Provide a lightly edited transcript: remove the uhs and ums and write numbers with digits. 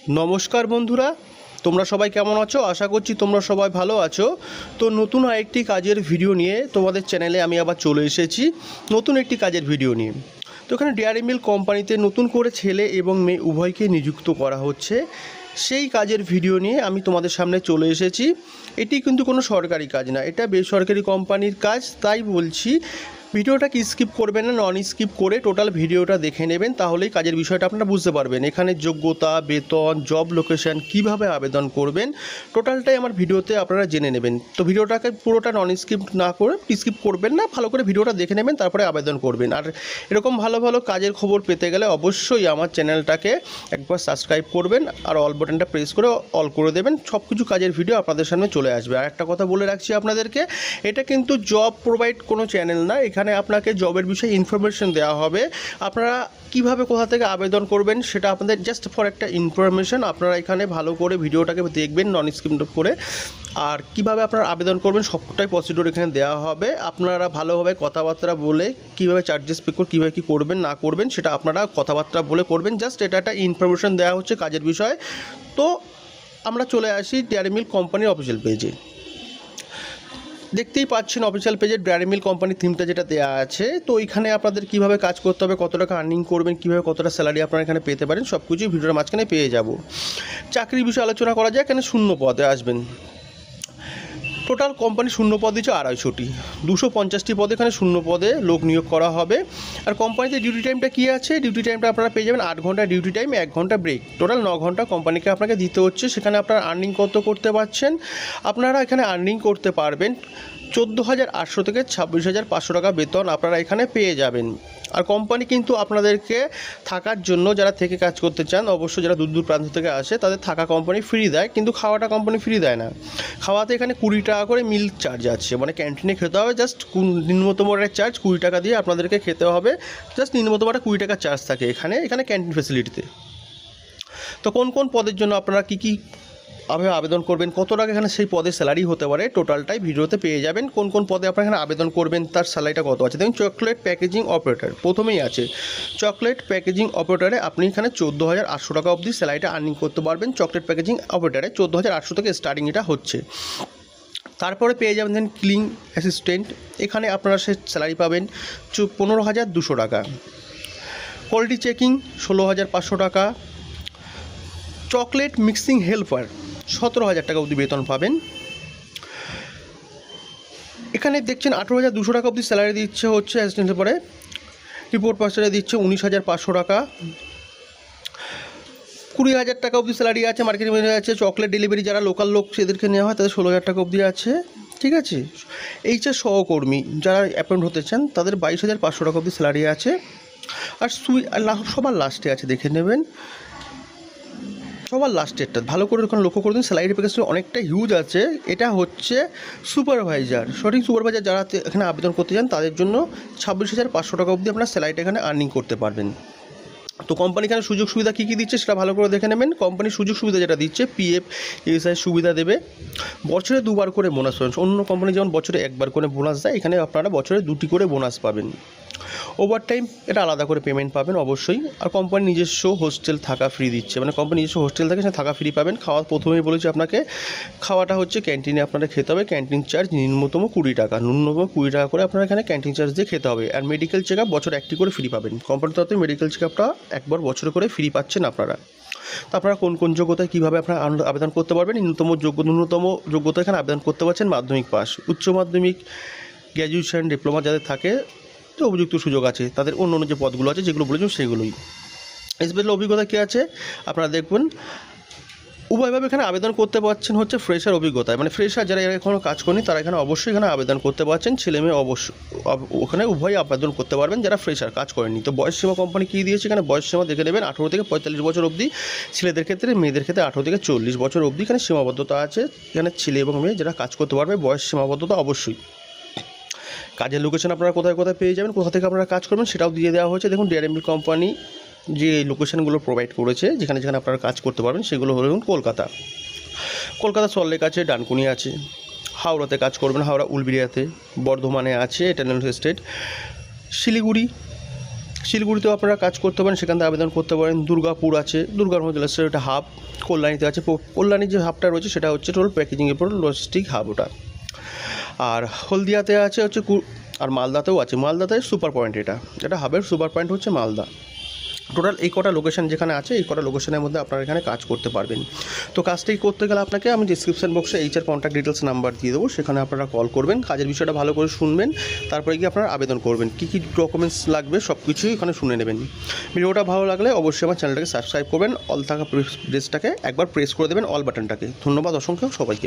নমস্কার বন্ধুরা, তোমরা সবাই কেমন আছো? আশা করছি তোমরা সবাই ভালো আছো। তো নতুন আরেকটি কাজের ভিডিও নিয়ে তোমাদের চ্যানেলে আমি আবার চলে এসেছি, নতুন একটি কাজের ভিডিও নিয়ে। তো এখানে ডেয়ারি মিল্ক কোম্পানিতে নতুন করে ছেলে এবং মেয়ে উভয়কে নিযুক্ত করা হচ্ছে, সেই কাজের ভিডিও নিয়ে আমি তোমাদের সামনে চলে এসেছি। এটি কিন্তু কোনো সরকারি কাজ না, এটা বেসরকারি কোম্পানির কাজ। তাই বলছি ভিডিওটাকে স্কিপ করবেন না, নন স্কিপ করে টোটাল ভিডিওটা দেখে নেবেন, তাহলেই কাজের বিষয়টা আপনারা বুঝতে পারবেন। এখানে যোগ্যতা, বেতন, জব লোকেশন, কিভাবে আবেদন করবেন, টোটালটাই আমার ভিডিওতে আপনারা জেনে নেবেন। তো ভিডিওটাকে পুরোটা নন স্কিপ না করে, স্কিপ করবেন না, ভালো করে ভিডিওটা দেখে নেবেন, তারপরে আবেদন করবেন। আর এরকম ভালো ভালো কাজের খবর পেতে গেলে অবশ্যই আমার চ্যানেলটাকে একবার সাবস্ক্রাইব করবেন আর অল বাটনটা প্রেস করে অল করে দেবেন। সব কিছু কাজের ভিডিও আপনাদের সামনে চলে আসবে। আর একটা কথা বলে রাখছি আপনাদেরকে, এটা কিন্তু জব প্রোভাইড কোনো চ্যানেল না। এখানে আপনাকে জবের বিষয়ে ইনফরমেশন দেওয়া হবে। আপনারা কিভাবে কোথা থেকে আবেদন করবেন সেটা আপনাদের জাস্ট ফর একটা ইনফরমেশন। আপনারা এখানে ভালো করে ভিডিওটাকে দেখবেন নন স্কিপ করে, আর কিভাবে আপনারা আবেদন করবেন সবটাই প্রসিডিওর এখানে দেওয়া হবে। আপনারা ভালোভাবে কথাবার্তা বলে কীভাবে চার্জেস পে করে কীভাবে কী করবেন না করবেন সেটা আপনারা কথাবার্তা বলে করবেন। জাস্ট এটা একটা ইনফরমেশন দেওয়া হচ্ছে কাজের বিষয়ে। তো আমরা চলে আসি ডেয়ারি মিল্ক কোম্পানির অফিসিয়াল পেজে। দেখতেই পাচ্ছেন অফিসিয়াল পেজে ডেয়ারি মিল্ক কোম্পানির থিমটা যেটা দেওয়া আছে। তো এখানে আপনাদের কীভাবে কাজ করতে হবে, কত টাকা আর্নিং করবেন, কীভাবে কতটা স্যালারি আপনারা এখানে পেতে পারেন, সব কিছুই ভিডিওর মাঝখানে পেয়ে যাব। চাকরির বিষয়ে আলোচনা করা যায়। এখানে শূন্য পদে আসবেন। টোটাল কোম্পানি শূন্য পদ দিচ্ছে 250টি, 250টি পদে এখানে শূন্য পদে লোক নিয়োগ করা হবে। আর কোম্পানিতে ডিউটি টাইমটা কী আছে, ডিউটি টাইমটা আপনারা পেয়ে যাবেন 8 ঘন্টা ডিউটি টাইম, 1 ঘন্টা ব্রেক, টোটাল 9 ঘন্টা কোম্পানিকে আপনাকে দিতে হচ্ছে। সেখানে আপনারা আর্নিং কত করতে পারছেন, আপনারা এখানে আর্নিং করতে পারবেন 14,800 থেকে 26,500 টাকা বেতন আপনারা এখানে পেয়ে যাবেন। আর কোম্পানি কিন্তু আপনাদেরকে থাকার জন্য, যারা থেকে কাজ করতে চান, অবশ্যই যারা দূর দূর প্রান্ত থেকে আসে তাদের থাকা কোম্পানি ফ্রি দেয়, কিন্তু খাওয়াটা কোম্পানি ফ্রি দেয় না। খাওয়াতে এখানে 20 টাকা করে মিল চার্জ আছে, মানে ক্যান্টিনে খেতে হবে। জাস্ট নিম্নতম একটা চার্জ 20 টাকা দিয়ে আপনাদেরকে খেতে হবে। জাস্ট নিম্নতম একটা 20 টাকা চার্জ থাকে এখানে ক্যান্টিন ফেসিলিটিতে। তো কোন কোন পদের জন্য আপনারা কী আবেদন করবেন, কত টাকা এখানে সেই পদে স্যালারি হতে পারে, টোটালটাই ভিডিওতে পেয়ে যাবেন। কোন কোন পদে আপনারা এখানে আবেদন করবেন, তার স্যালারিটা কত আছে। দেখুন, চকলেট প্যাকেজিং অপারেটর প্রথমেই আছে। চকলেট প্যাকেজিং অপারেটরে আপনি এখানে 14,800 টাকা অবধি স্যালারিটা আর্নিং করতে পারবেন। চকলেট প্যাকেজিং অপারেটরে 14,800 থেকে স্টার্টিং এটা হচ্ছে। তারপরে পেয়ে যাবেন দেন ক্লিং অ্যাসিস্ট্যান্ট, এখানে আপনারা সে স্যালারি পাবেন 15,200 টাকা। কোয়ালিটি চেকিং 16,500 টাকা। চকলেট মিক্সিং হেল্পার 17,000 টাকা অবধি বেতন পাবেন। এখানে দেখছেন 18,200 টাকা অবধি স্যালারি দিচ্ছে হচ্ছে অ্যাসিস্ট্যান্টের পরে। রিপোর্ট পার্সনে দিচ্ছে 19,500 টাকা। 20,000 টাকা অবধি স্যালারি আছে। মার্কেটিং ম্যানেজার আছে। চকলেট ডেলিভারি যারা লোকাল লোক সেদেরকে নেওয়া হয় তাদের 16,000 টাকা অবধি আছে, ঠিক আছে। এইচআর সহকর্মী যারা অ্যাপয়েন্ট হতে চান তাদের 22,500 টাকা অবধি স্যালারি আছে। আর সবার লাস্টে আছে, দেখে নেবেন সবার লাস্টেরটা ভালো করে ওখানে লক্ষ্য করে দিন। স্যালারি প্যাকেজ অনেকটা হিউজ আছে। এটা হচ্ছে সুপারভাইজার, সুপারভাইজার যারা এখানে আবেদন করতে চান তাদের জন্য 26,500 টাকা অবধি আপনার স্যালারিটা এখানে আর্নিং করতে পারবেন। তো কোম্পানি এখানে সুযোগ সুবিধা কী কী দিচ্ছে সেটা ভালো করে দেখে নেবেন। কোম্পানির সুযোগ সুবিধা যেটা দিচ্ছে, পিএফ ইএসআই সুবিধা দেবে, বছরে 2বার করে বোনাস পাবেন। অন্য কোম্পানি যেমন বছরে 1বার করে বোনাস দেয়, এখানে আপনারা বছরে 2টি করে বোনাস পাবেন। ওভারটাইম এটা আলাদা করে পেমেন্ট পাবেন অবশ্যই। আর কোম্পানি নিজস্ব হোস্টেল থাকা ফ্রি দিচ্ছে, মানে কোম্পানি নিজস্ব হোস্টেল থাকে সেখানে থাকা ফ্রি পাবেন। খাওয়া প্রথমেই বলেছি আপনাকে, খাওয়াটা হচ্ছে ক্যান্টিনে আপনারা খেতে হবে। ক্যান্টিন চার্জ নিম্নতম 20 টাকা, ন্যূনতম 20 টাকা করে আপনারা এখানে ক্যান্টিন চার্জ দিয়ে খেতে হবে। আর মেডিকেল চেক আপ বছর 1টি করে ফ্রি পাবেন। কোম্পানির তরফে মেডিকেল চেক আপটা 1বার বছরে করে ফ্রি পাচ্ছেন আপনারা। তো আপনারা কোন কোন যোগ্যতায় কীভাবে আপনারা আবেদন করতে পারবেন, ন্যূনতম যোগ্যতা এখানে আবেদন করতে পারছেন মাধ্যমিক পাস, উচ্চ মাধ্যমিক, গ্র্যাজুয়েশন, ডিপ্লোমা যাদের থাকে তো উপযুক্ত সুযোগ আছে। তাদের অন্য অন্য যে পদগুলো আছে যেগুলো বলেছেন সেগুলোই। স্পেশাল অভিজ্ঞতা কী আছে আপনারা দেখবেন। উভয়ভাবে এখানে আবেদন করতে পারছেন হচ্ছে ফ্রেশার অভিজ্ঞতায়, মানে ফ্রেশার যারা এখনও কাজ করেনি তারা এখানে অবশ্যই এখানে আবেদন করতে পারছেন। ছেলে মেয়ে অবশ্যই ওখানে উভয়ই আবেদন করতে পারবেন যারা ফ্রেশার কাজ করেনি। তো বয়স সীমা কোম্পানি কী দিয়েছে, এখানে বয়স সীমা দেখে নেবেন 18 থেকে 45 বছর অবধি ছেলেদের ক্ষেত্রে, মেয়েদের ক্ষেত্রে 18 থেকে 40 বছর অবধি এখানে সীমাবদ্ধতা আছে। এখানে ছেলে এবং মেয়ে যারা কাজ করতে পারবে, বয়স সীমাবদ্ধতা অবশ্যই। কাজের লোকেশন আপনারা কোথায় কোথায় পেয়ে যাবেন, কোথা থেকে আপনারা কাজ করবেন সেটাও দিয়ে দেওয়া হয়েছে। দেখুন, ডেয়ারি মিল্ক কোম্পানি যে লোকেশনগুলো প্রোভাইড করেছে যেখানে যেখানে আপনারা কাজ করতে পারবেন সেগুলো হলো কলকাতা সল্টলেক আছে, ডানকুনি আছে। হাওড়াতে কাজ করবেন, হাওড়া উলবেড়িয়াতে। বর্ধমানে আছে, এটা রেল স্টেট। শিলিগুড়ি শিলিগুড়িতেও আপনারা কাজ করতে পারেন, সেখান থেকে আবেদন করতে পারেন। দুর্গাপুর আছে, দুর্গাপুর জেলার একটা হাব। কল্যাণীতে আছে, কল্যাণীর যে হাবটা রয়েছে সেটা হচ্ছে টোটাল প্যাকেজিংয়ের উপর লজিস্টিক হাব ওটা। আর হলদিয়াতে আছে হচ্ছে আর মালদাতেও আছে, মালদাতে সুপার পয়েন্ট, এটা হাবের সুপার পয়েন্ট হচ্ছে মালদা। টোটাল এই কটা লোকেশান যেখানে আছে, এই কটা লোকেশনের মধ্যে আপনারা এখানে কাজ করতে পারবেন। তো কাজটাই করতে গেলে আপনাকে আমি ডিসক্রিপশন বক্সে HR কন্ট্যাক্ট ডিটেলস নাম্বার দিয়ে দেবো, সেখানে আপনারা কল করবেন, কাজের বিষয়টা ভালো করে শুনবেন, তারপরে গিয়ে আপনারা আবেদন করবেন। কী কী ডকুমেন্টস লাগবে সব কিছুই এখানে শুনে নেবেন। ভিডিওটা ভালো লাগলে অবশ্যই আমার চ্যানেলটাকে সাবস্ক্রাইব করবেন, অল থাকা প্রেসটাকে একবার প্রেস করে দেবেন, অল বাটনটাকে। ধন্যবাদ অসংখ্য সবাইকে।